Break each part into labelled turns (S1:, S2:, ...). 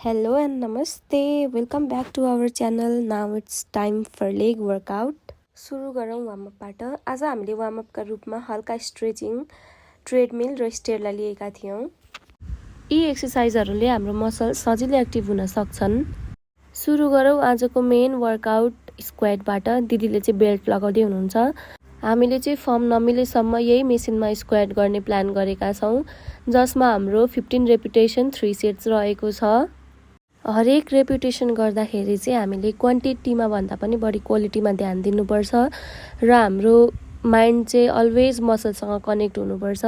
S1: Hello and namaste. Welcome back to our channel. Now it's time for leg workout. सुरु गरौँ warm अपबाट। आज हामीले warm अपका रूपमा हल्का स्ट्रेचिङ, ट्रेडमिल र स्टेयरलाई लिएका थियौं। यी एक्सरसाइजहरूले हाम्रो मसल सजिलै एक्टिभ हुन सक्छन्। सुरु गरौँ आजको मेन वर्कआउट स्क्वाटबाट। दिदीले चाहिँ बेल्ट लगाउँदै हुनुहुन्छ। हामीले चाहिँ फर्म नमिलेसम्म यही मेसिनमा स्क्वाट गर्ने प्लान गरेका छौं, जसमा हाम्रो 15 रेपिटेसन 3 सेट्स रहेको छ। हरेक रेपिटेसन गर्दाखेरि चाहिँ हामीले क्वान्टिटीमा भन्दा पनि बढी क्वालिटीमा ध्यान दिनुपर्छ र हाम्रो माइन्ड चाहिँ अलवेज मसलसँग कनेक्ट हुनुपर्छ।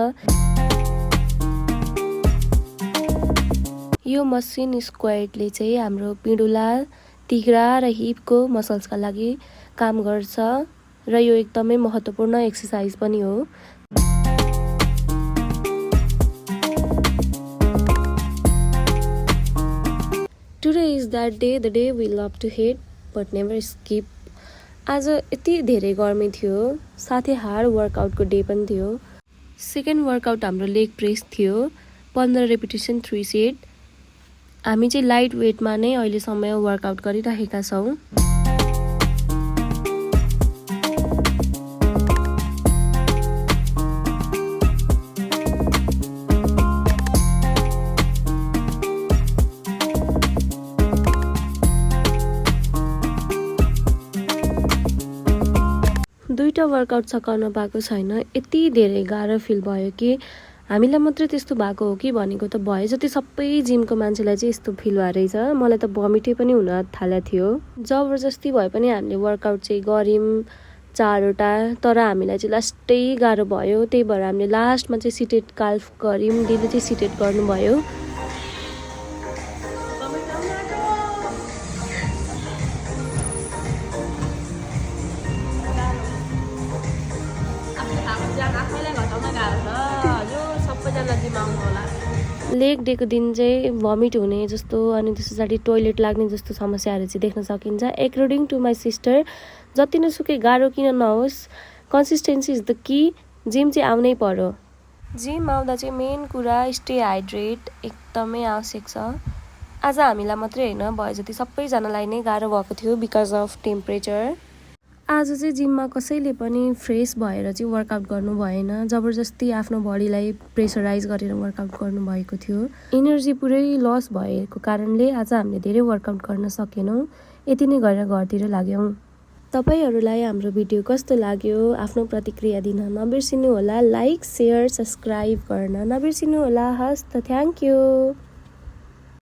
S1: यो मसिन स्क्वाटले चाहिँ हाम्रो पिँडुला, तिघ्रा र हिपको मसल्सका लागि काम गर्छ र यो एकदमै महत्त्वपूर्ण एक्सरसाइज पनि हो। Today is that day, the day we love to hit but never skip. आज यति धेरै गर्मी थियो, साथै हार्ड वर्कआउटको डे पनि थियो। सेकेन्ड वर्कआउट हाम्रो लेग प्रेस थियो, 15 रेपिटेसन 3 सेट। हामी चाहिँ लाइट वेटमा नै अहिलेसम्म वर्कआउट गरिरहेका छौं। दुईटा वर्कआउट सकाउन पाएको छैन। यति धेरै गाह्रो फिल भयो कि हामीलाई मात्रै त्यस्तो भएको हो कि भनेको त भयो जति सबै जिमको मान्छेलाई चाहिँ यस्तो फिल भएर रहेछ। मलाई त भमिटै पनि हुन थालेको थियो। जबरजस्ती भए पनि हामीले वर्कआउट चाहिँ गर्यौं 4वटा, तर हामीलाई चाहिँ लास्टै गाह्रो भयो। त्यही भएर हामीले लास्टमा चाहिँ सिटेड काल्फ गर्यौं। दिदीले चाहिँ सिटेड गर्नुभयो। लेग डेको दिन चाहिँ भमिट हुने जस्तो अनि त्यस पछाडि टोइलेट लाग्ने जस्तो समस्याहरू चाहिँ देख्न सकिन्छ। एकर्डिङ टु माई सिस्टर, जति नै सुकै गाह्रो किन नहोस्, consistency is the key. Gym चाहिँ आउनै पर्यो। जिम आउँदा चाहिँ मेन कुरा स्टे हाइड्रेट एकदमै आवश्यक छ। आज हामीलाई मात्रै होइन, भयो जति सबैजनालाई नै गाह्रो भएको थियो बिकज अफ टेम्परेचर। आज चाहिँ जिममा कसैले पनि फ्रेस भएर चाहिँ वर्कआउट गर्नु भएन। जबरजस्ती आफ्नो बडीलाई प्रेसराइज गरेर वर्कआउट गर्नुभएको थियो। एनर्जी पुरै लस भएको कारणले आज हामीले धेरै वर्कआउट गर्न सकेनौँ। यति नै गरेर घरतिर लाग्यौँ। तपाईहरूलाई हाम्रो भिडियो कस्तो लाग्यो आफ्नो प्रतिक्रिया दिन नबिर्सिनु होला। लाइक, सेयर, सब्सक्राइब गर्न नबिर्सिनु होला। हस् त, थ्याङ्क यू।